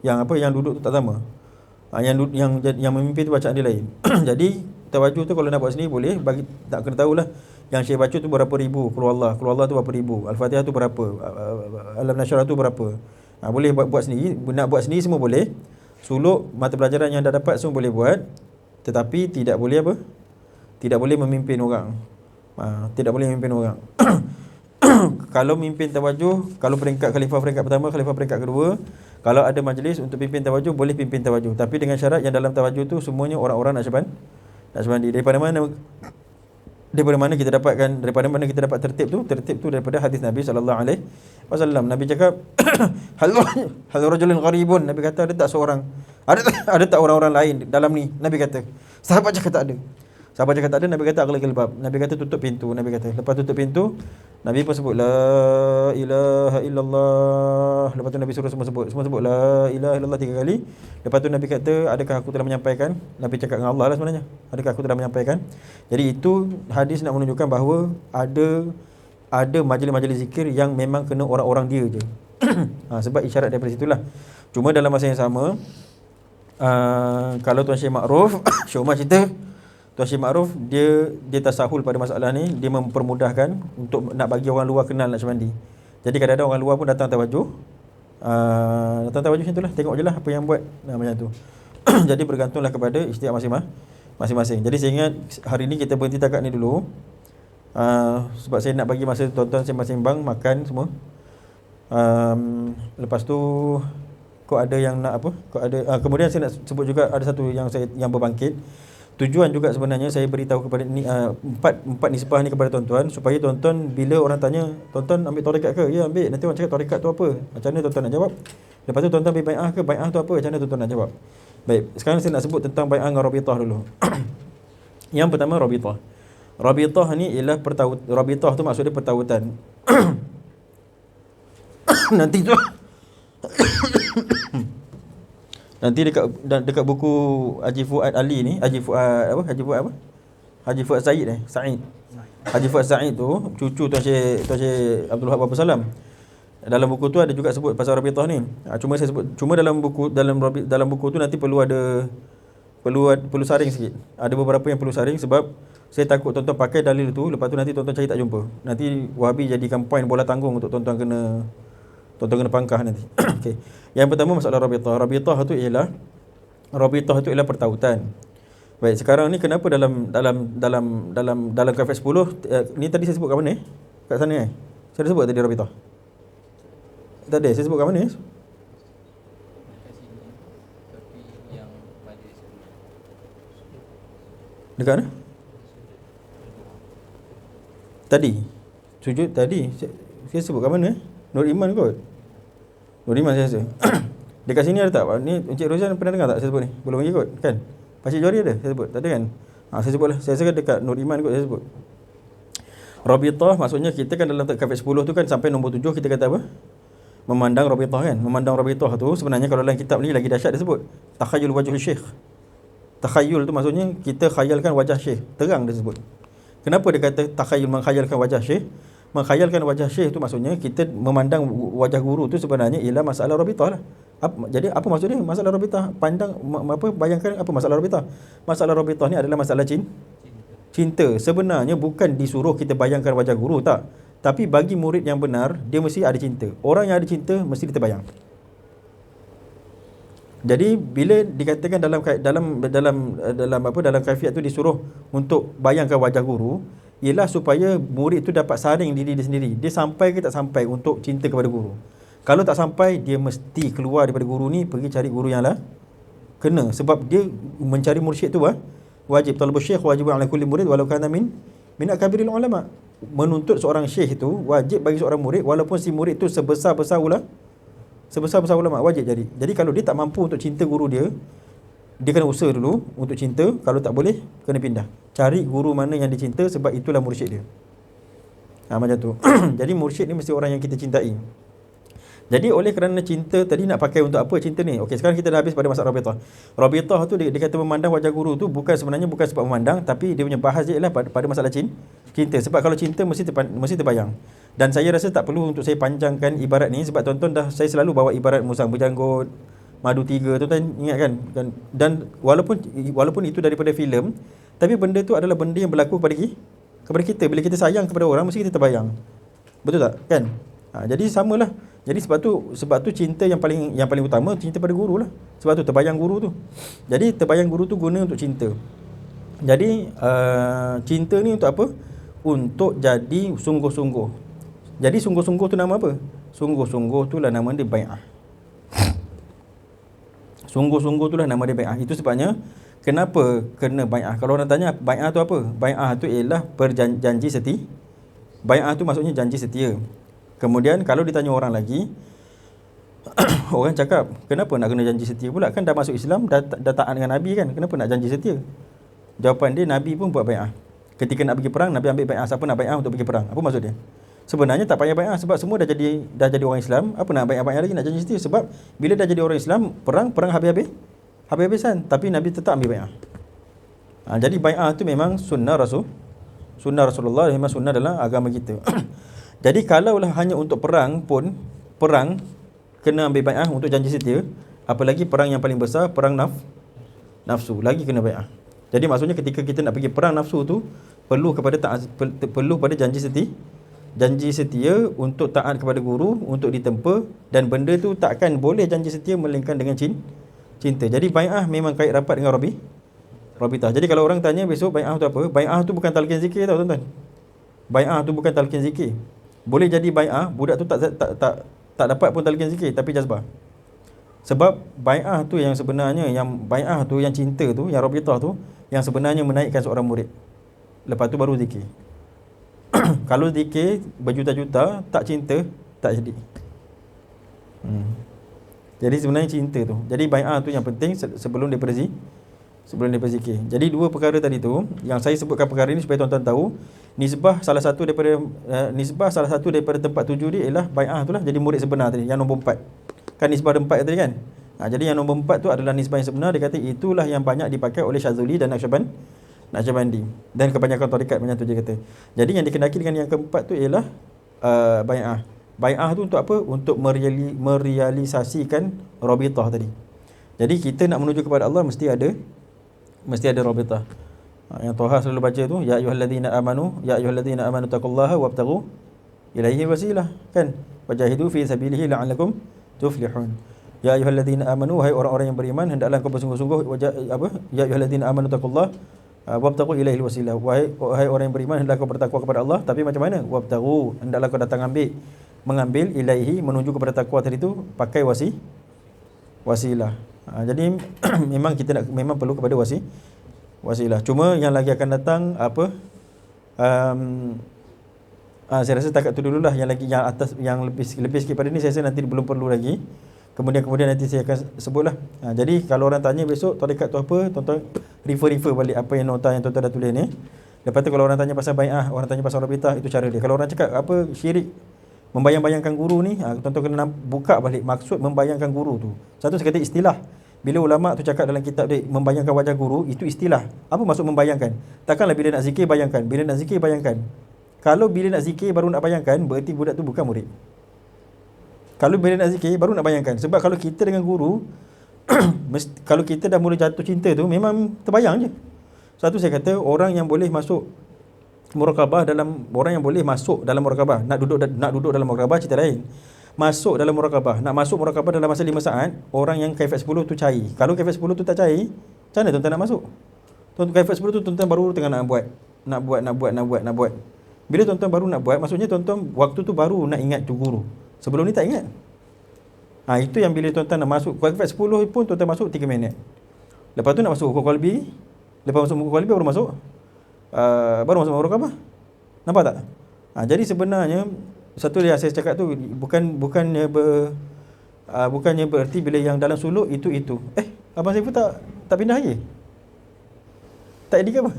yang duduk tu tak sama. Yang memimpin tu bacaan dia lain. Jadi tawajuh tu kalau nak buat sendiri boleh, bagi tak kena tahulah Yang Syekh baca tu berapa ribu, Qul Allah tu berapa ribu, Al-Fatihah tu berapa, Alam Nashrah tu berapa. Boleh buat sendiri, nak buat sendiri semua boleh. Suluk mata pelajaran yang dah dapat semua boleh buat. Tetapi tidak boleh apa? Tidak boleh memimpin orang. Tidak boleh memimpin orang. Kalau mimpin tawajuh, kalau khalifah peringkat pertama, khalifah peringkat kedua, kalau ada majlis untuk pimpin tawajuh, boleh pimpin tawajuh. Tapi dengan syarat yang dalam tawajuh tu semuanya orang-orang Naqsyabandi. Daripada mana kita dapat tertib tu? Tertib tu daripada hadis Nabi sallallahu alaihi wasallam. Nabi cakap hal rajulun gharibun. Nabi kata ada tak orang-orang lain dalam ni? Nabi kata. Sahabat cakap tak ada. Nabi kata aghlaqil bab. Nabi kata tutup pintu. Nabi kata lepas tutup pintu, Nabi pun sebut la ilaha illallah. Lepas tu Nabi suruh semua sebut la ilaha illallah 3 kali. Lepas tu Nabi kata, adakah aku telah menyampaikan? Nabi cakap dengan Allah lah sebenarnya. Adakah aku telah menyampaikan? Jadi itu hadis nak menunjukkan bahawa ada majlis-majlis zikir yang memang kena orang-orang dia je. Sebab isyarat daripada situlah. Cuma dalam masa yang sama, kalau Tuan Syekh Ma'ruf Syomah cerita, Tuan Syekh Ma'ruf dia tasahul pada masalah ni. Dia mempermudahkan untuk nak bagi orang luar kenal Naqsyabandi. Jadi kadang-kadang orang luar pun datang tawajuh. Datang tawajuh macam itulah, tengok je lah apa yang buat macam tu. Jadi bergantunglah kepada ikhtiar masing-masing. Jadi saya ingat hari ni kita berhenti takat ni dulu. Sebab saya nak bagi masa tuan-tuan sembang-sembang, makan semua. Lepas tu kau ada yang nak apa? Kemudian saya nak sebut juga ada satu yang berbangkit. Tujuan juga sebenarnya saya beritahu kepada ni empat nisbah ni kepada tuan-tuan, supaya tuan-tuan bila orang tanya, tuan-tuan ambil tarekat ke? Ya, ambil. Nanti orang cakap tarekat tu apa? Macam mana tuan-tuan nak jawab? Lepas tu tuan-tuan ambil bai'ah ke? Bai'ah tu apa? Macam mana tuan-tuan nak jawab? Baik, sekarang saya nak sebut tentang bai'ah dengan rabithah dulu. Yang pertama rabithah. Rabithah ni ialah rabithah tu maksud dia pertawutan. Nanti dekat buku Haji Fuad Ali ni, Haji Fuad Said Said. Haji Fuad Said tu cucu Tuan Syekh Abdul Wahab Abu Salam. Dalam buku tu ada juga sebut pasal rabithah ni. Cuma dalam buku tu nanti perlu saring sikit. Ada beberapa yang perlu saring sebab saya takut tuan-tuan pakai dalil tu, lepas tu nanti tuan-tuan cari tak jumpa. Nanti Wahabi jadikan poin bola tanggung untuk tuan-tuan kena pangkah nanti. Okey. Yang pertama masalah rabithah. Rabithah tu ialah pertautan. Baik, sekarang ni kenapa dalam kafet 10 ni tadi saya sebut kat mana? Kat sana Saya dah sebut tadi rabithah. Tak ada, saya sebut kat mana? Dekat mana? Tadi. Sujud tadi. Saya sebut kat mana? Nur Iman kot. Nur Iman saya rasa. Dekat sini ada tak? Ni Encik Rozan pernah dengar tak saya sebut ni? Belum lagi kot kan? Pakcik Johari ada saya sebut? Tak ada kan? Saya sebut lah. Saya rasa dekat Nur Iman kot saya sebut. Rabithah maksudnya kita kan dalam kafet 10 tu kan sampai nombor 7 kita kata apa? Memandang rabithah kan? Memandang rabithah tu sebenarnya kalau dalam kitab ni lagi dahsyat dia sebut takhayyul wajhul syekh. Takhayyul tu maksudnya kita khayalkan wajah syekh. Terang dia sebut. Kenapa dia kata takhayyul, menghayalkan wajah syekh? Menghayalkan wajah syekh tu maksudnya kita memandang wajah guru tu sebenarnya ialah masalah rabithah lah. Jadi apa maksud dia? Masalah rabithah, bayangkan apa masalah rabithah? Masalah rabithah ni adalah masalah cinta. Sebenarnya bukan disuruh kita bayangkan wajah guru, tak. Tapi bagi murid yang benar, dia mesti ada cinta. Orang yang ada cinta mesti dia terbayang. Jadi bila dikatakan dalam kaifiat tu disuruh untuk bayangkan wajah guru, ialah supaya murid tu dapat saring diri dia sendiri. Dia sampai ke tak sampai untuk cinta kepada guru. Kalau tak sampai, dia mesti keluar daripada guru ni, pergi cari guru yang lah kena. Sebab dia mencari mursyid tu wajib. Talabus syekh wajib ala kulli murid walau kana min akabiril ulama. Menuntut seorang syekh itu wajib bagi seorang murid, walaupun si murid tu sebesar-besar ulama, wajib jadi. Jadi kalau dia tak mampu untuk cinta guru dia kena usaha dulu untuk cinta. Kalau tak boleh, kena pindah. Cari guru mana yang dicinta, sebab itulah mursyid dia. Macam tu. Jadi mursyid ni mesti orang yang kita cintai. Jadi oleh kerana cinta tadi, nak pakai untuk apa cinta ni? Okey, sekarang kita dah habis pada masalah rabithah. Rabithah tu dia kata memandang wajah guru tu sebenarnya bukan sebab memandang, tapi dia punya bahas dia ialah pada masalah cinta. Sebab kalau cinta mesti terbayang. Dan saya rasa tak perlu untuk saya panjangkan ibarat ni, sebab tuan-tuan saya selalu bawa ibarat musang berjanggut, madu 3, tuan-tuan ingat kan? Dan walaupun itu daripada filem, tapi benda tu adalah benda yang berlaku pada kepada kita. Bila kita sayang kepada orang, mesti kita terbayang. Betul tak? Kan? Jadi samalah. Jadi sebab tu cinta yang paling utama cinta pada guru lah. Sebab tu terbayang guru tu. Jadi terbayang guru tu guna untuk cinta. Jadi cinta ni untuk apa? Untuk jadi sungguh-sungguh. Jadi sungguh-sungguh tu nama apa? Sungguh-sungguh tu lah nama dia bai'ah. Sungguh-sungguh tu lah nama dia bai'ah. Itu sebabnya kenapa kena bai'ah. Kalau orang tanya bai'ah tu apa? Bai'ah tu ialah janji setia. Bai'ah tu maksudnya janji setia. Kemudian kalau ditanya orang lagi, orang cakap, kenapa nak kena janji setia pula? Kan dah masuk Islam, dah taat dengan Nabi kan? Kenapa nak janji setia? Jawapan dia, Nabi pun buat bai'ah. Ketika nak pergi perang, Nabi ambil bai'ah. Siapa nak bai'ah untuk pergi perang? Apa maksud dia? Sebenarnya tak payah bai'ah sebab semua dah jadi orang Islam. Apa nak bai'ah lagi, nak janji setia? Sebab bila dah jadi orang Islam, perang habis-habisan. Tapi Nabi tetap ambil bai'ah. Jadi bai'ah tu memang sunnah Rasulullah, memang sunnah dalam agama kita. Jadi kalaulah hanya untuk perang pun, perang kena ambil bai'ah untuk janji setia, apalagi perang yang paling besar, perang nafsu, lagi kena bai'ah. Jadi maksudnya ketika kita nak pergi perang nafsu tu, perlu pada janji setia untuk taat kepada guru, untuk ditempa, dan benda tu takkan boleh janji setia melainkan dengan cinta. Jadi bai'ah memang kait rapat dengan Rabitah. Jadi kalau orang tanya besok bai'ah tu apa? Bai'ah tu bukan talqin zikir tau tuan-tuan. Bai'ah tu bukan talqin zikir. Boleh jadi bai'ah, budak tu tak dapat pun talqin zikir tapi jazbah. Sebab bai'ah tu yang sebenarnya, bai'ah tu yang cinta tu, yang Rabitah tu, yang sebenarnya menaikkan seorang murid. Lepas tu baru zikir. Kalau zikir berjuta-juta, tak cinta, tak jadi. Jadi sebenarnya cinta tu. Jadi bai'ah tu yang penting sebelum daripada zikir. Jadi dua perkara tadi tu, yang saya sebutkan perkara ini supaya tuan-tuan tahu, nisbah salah satu daripada tempat tuju dia ialah bai'ah tu lah, jadi murid sebenar tadi, yang nombor 4. Kan nisbah ada 4 tadi kan? Jadi yang nombor 4 tu adalah nisbah yang sebenar. Dia kata itulah yang banyak dipakai oleh Syazuli dan Naqsyabandi. Dan kebanyakan tarekat macam tu dia kata. Jadi yang dikenaki dengan yang keempat tu ialah bai'ah. Bai'ah tu untuk apa? Untuk merealisasikan Rabitah tadi. Jadi kita nak menuju kepada Allah mesti ada Rabitah. Yang Toha selalu baca tu, ya ayyuhallazina amanu taqullaha wabtaghu ilaihi wasilah, kan? Wajahidu fi sabilihi la'allakum tuflihun. Ya ayyuhallazina amanu, wahai orang-orang yang beriman, hendaklah kau bersungguh-sungguh ya ayyuhallazina amanu taqullaha wabtaghu ilaihi wasilah. Wahai orang yang beriman, hendaklah kau bertakwa kepada Allah. Tapi macam mana? Wabtaghu, hendaklah kau datang mengambil ilaihi, menuju kepada takwa tadi tu pakai wasilah. Jadi memang perlu kepada wasilah. Cuma yang lagi akan datang saya rasa takat tu dululah. Yang lagi yang atas, yang lebih sikit pada ni saya rasa nanti belum perlu lagi. Kemudian nanti saya akan sebutlah. Jadi kalau orang tanya besok tarekat tu apa, tuan-tuan refer balik apa yang nota yang tuan-tuan dah tulis ni. Lepas tu kalau orang tanya pasal bai'ah, orang tanya pasal Rabitah, itu cara dia. Kalau orang cakap apa syirik, membayang-bayangkan guru ni, tuan-tuan kena buka balik maksud membayangkan guru tu. Satu saya kata istilah. Bila ulama tu cakap dalam kitab dia membayangkan wajah guru, itu istilah. Apa maksud membayangkan? Takkanlah bila nak zikir bayangkan, bila nak zikir bayangkan. Kalau bila nak zikir baru nak bayangkan, berarti budak tu bukan murid. Kalau bila nak zikir baru nak bayangkan. Sebab kalau kita dengan guru kalau kita dah mula jatuh cinta tu, memang terbayang je. Satu saya kata orang yang boleh masuk muraqabah orang yang boleh masuk dalam muraqabah, nak duduk dalam muraqabah cerita lain. Masuk dalam muraqabah, nak masuk muraqabah dalam masa 5 saat, orang yang kaifat 10 tu cair. Kalau kaifat 10 tu tak cair, macam mana tuan-tuan nak masuk? Kaifat 10 tu tuan-tuan baru tengah nak buat. Bila tuan-tuan baru nak buat, maksudnya tuan-tuan waktu tu baru nak ingat tu guru. Sebelum ni tak ingat. Itu yang bila tuan-tuan nak masuk kaifat 10 pun tuan-tuan masuk 3 minit. Lepas tu nak masuk hukuk qalbi. Lepas masuk hukuk qalbi baru masuk muraqabah. Nampak tak? Jadi sebenarnya satu yang saya cakap tu bukannya berarti bila yang dalam suluk itu. Abang Saiful tak pindah lagi? Tak edit ke apa?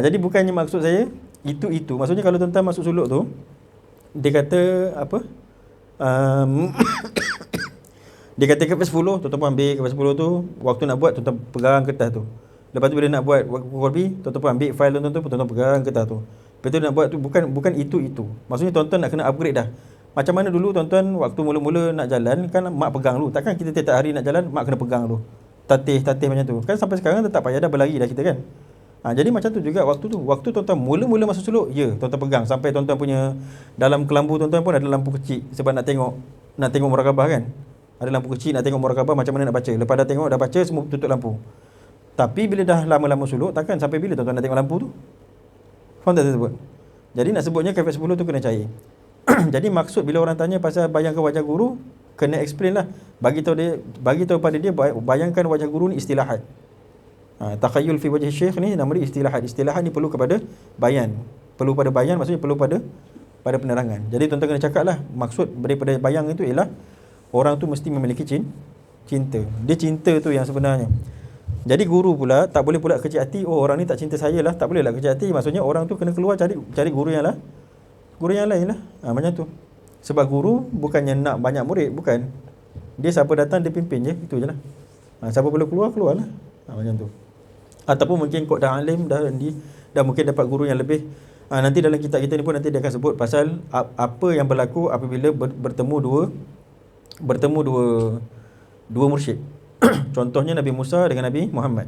Jadi bukannya maksud saya itu. Maksudnya kalau tuan-tuan masuk suluk tu, dia kata apa? Dia kata kapas 10, tuan-tuan pun ambil kapas 10 tu, waktu nak buat tuan-tuan pegang kertas tu. Lepas tu bila nak buat copy, tuan-tuan pun ambil file tuan-tuan pegang kertas tu. Lepas tu nak buat tu bukan itu. Maksudnya tuan-tuan nak kena upgrade dah. Macam mana dulu tuan-tuan waktu mula-mula nak jalan kan mak pegang dulu. Takkan kita tiap hari nak jalan mak kena pegang dulu. Tatih macam tu. Kan sampai sekarang tetap payah dah berlari dah kita kan. Jadi macam tu juga waktu tu. Waktu tuan-tuan mula-mula masuk suluk, ya, tuan-tuan pegang sampai tuan-tuan punya dalam kelambu tuan-tuan pun ada lampu kecil sebab nak tengok murakabah kan. Ada lampu kecil nak tengok murakabah macam mana nak baca. Lepas dah tengok dah baca semua tutup lampu. Tapi bila dah lama-lama suluk, takkan sampai bila tuan-tuan nak tengok lampu tu? Faham tak saya sebut? Jadi nak sebutnya kaifiat 10 tu kena cair. Jadi maksud bila orang tanya pasal bayangkan wajah guru, kena explain lah. Bagi tahu pada dia bayangkan wajah guru ni istilahat. Takhayyul fi wajhi syekh ni nama dia istilahat. Istilahat ni perlu kepada bayan. Perlu pada bayan maksudnya perlu pada penerangan. Jadi tuan-tuan kena cakap lah maksud daripada bayang itu ialah orang tu mesti memiliki cinta. Dia cinta tu yang sebenarnya. Jadi guru pula tak boleh pula kecil hati, oh orang ni tak cinta saya lah, tak boleh lah kecil hati. Maksudnya orang tu kena keluar cari guru yang lain lah. Macam tu. Sebab guru bukannya nak banyak murid, bukan. Dia siapa datang dia pimpin je, itu je lah. Siapa boleh keluar lah. Macam tu. Ataupun mungkin kau dah alim, dah mungkin dapat guru yang lebih. Nanti dalam kitab kita ni pun nanti dia akan sebut pasal apa yang berlaku apabila bertemu dua mursyid. Contohnya Nabi Musa dengan Nabi Muhammad.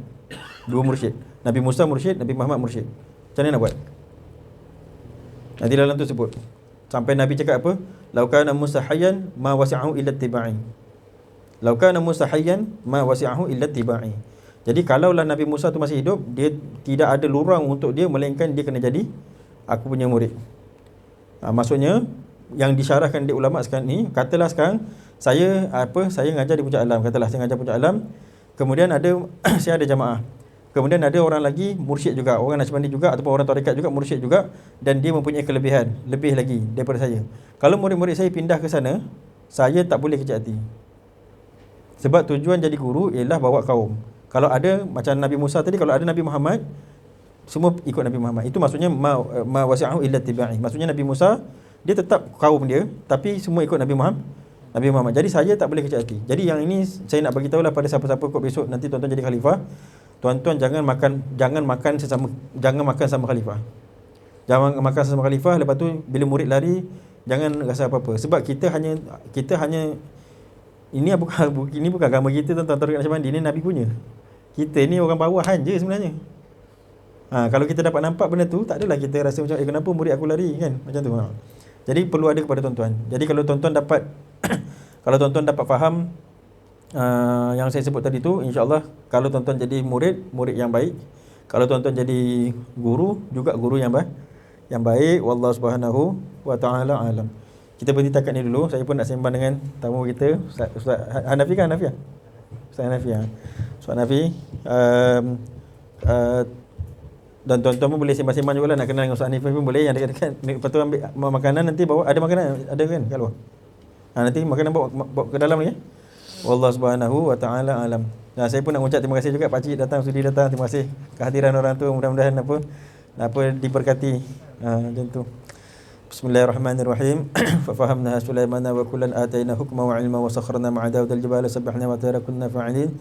Dua mursyid. Nabi Musa mursyid, Nabi Muhammad mursyid. Macam mana nak buat? Nanti dalam tu sebut. Sampai Nabi cakap apa? Lau kana Musa hayyan ma wasi'ahu illa tiba'i. Lau kana Musa hayyan ma wasi'ahu illa tiba'i. Jadi kalaulah Nabi Musa tu masih hidup, dia tidak ada lurang untuk dia melainkan dia kena jadi aku punya murid. Maksudnya yang disyarahkan di ulama sekarang ni, katalah sekarang saya ngajar di Puncak Alam, katalah saya ngajar Puncak Alam, kemudian ada saya ada jamaah. Kemudian ada orang lagi mursyid juga, orang Naqsybandi juga ataupun orang tarekat juga mursyid juga, dan dia mempunyai kelebihan lebih lagi daripada saya. Kalau murid-murid saya pindah ke sana, saya tak boleh kecil hati. Sebab tujuan jadi guru ialah bawa kaum. Kalau ada macam Nabi Musa tadi, kalau ada Nabi Muhammad, semua ikut Nabi Muhammad. Itu maksudnya ma wasi'ahu illa tiba'i. Maksudnya Nabi Musa dia tetap kaum dia, tapi semua ikut Nabi Muhammad. Jadi saya tak boleh kecil hati. Jadi yang ini saya nak bagi tahulah pada siapa-siapa kot besok nanti tuan-tuan jadi khalifah. Tuan-tuan jangan makan sama khalifah. Jangan makan sama khalifah, lepas tu bila murid lari jangan rasa apa-apa. Sebab kita hanya ini bukan agama kita, tuan-tuan tarekat Naqsybandi, ini Nabi punya. Kita ni orang bawahan je sebenarnya. Kalau kita dapat nampak benda tu, tak adalah kita rasa macam kenapa murid aku lari kan, macam tu. Jadi perlu ada kepada tuan-tuan. Jadi kalau tuan-tuan dapat faham yang saya sebut tadi tu, insya-Allah kalau tuan-tuan jadi murid yang baik, kalau tuan-tuan jadi guru juga guru yang baik. Wallahu subhanahu wa ta'ala alam. Kita berhenti takat ni dulu. Saya pun nak sembang dengan tamu kita, Ustaz Hanafi kan? Ustaz Hanafi. Ustaz Hanafi, dan tuan-tuan pun boleh sembang-sembang juga lah, nak kenal dengan Ustaz Hanafi pun boleh. Yang dekat-dekat, lepas tu ambil makanan, nanti bawa, ada makanan ada kan kat luar. Nanti makanan bawa ke dalam ni ya. Wallahu subhanahu wa ta'ala alam. Saya pun nak ucap terima kasih juga Pak Cik sudi datang. Terima kasih kehadiran orang tua, mudah-mudahan diberkati. Macam tu. Bismillahirrahmanirrahim. Fafahamna Sulaimana wa kullan atayna hukma wa ilma wa sakharna ma'a Daud al-jibala sabbahna wa tayra kunna fa'ilin.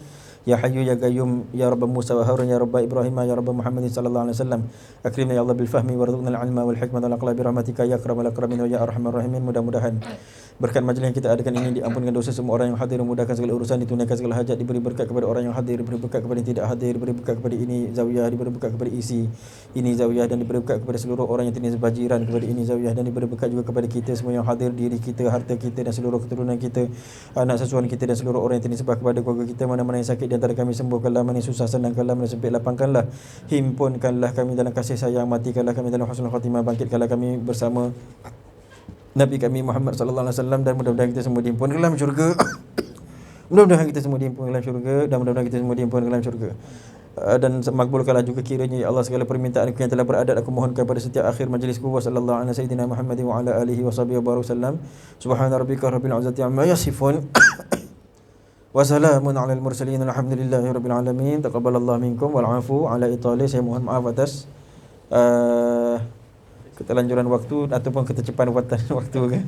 Ya Hayyu Ya Qayyum Ya Rabb Musa wa Harun Ya Rabb Ibrahim Ya Rabb Muhammadin sallallahu alaihi wasallam, akrimna ya Allah bil fahmi warzuqna al-ilma wal hikmata wal aqla bi rahmatika ya akramal akramin wa ya arhamar rahimin. Mudah-mudahan berkat majlis yang kita adakan ini diampunkan dosa semua orang yang hadir, memudahkan segala urusan, ditunaikan segala hajat, diberi berkat kepada orang yang hadir, diberi berkat kepada yang tidak hadir, diberi berkat kepada ini zawiyah, diberi berkat kepada isi ini zawiyah, dan diberi berkat kepada seluruh orang yang tinggal sebajiran kepada ini zawiyah, dan diberi berkat juga kepada kita semua yang hadir, diri kita, harta kita dan seluruh keturunan kita, anak susuan kita dan seluruh orang yang tinggal sebab kepada keluarga kita. Mana-mana yang sakit di antara kami sembuhkanlah, mana yang susah senangkanlah, mana yang sempit lapangkanlah, himpunkanlah kami dalam kasih sayang, matikanlah kami dalam husnul khatimah, bangkitkanlah kami bersama Nabi kami Muhammad sallallahu alaihi wasallam, dan mudah-mudahan kita semua dihimpun ke dalam syurga. Mudah-mudahan kita semua dihimpun ke dalam syurga, dan mudah-mudahan kita semua dihimpun ke dalam syurga. Dan makbulkanlah juga kiranya ya Allah segala permintaan aku yang telah beradat, aku mohonkan pada setiap akhir majlisku. Wa sallallahu ala sayyidina Muhammadin wa ala alihi wa sahbihi wa barakatuh. Subhana rabbika rabbil izzati amma yasifun. Wa salamun alal mursalin alhamdulillahi rabbil alamin. Taqabbalallahu minkum wal afu ala itali. Saya mohon maaf atas keterlanjuran waktu ataupun ketercepapan waktu kan.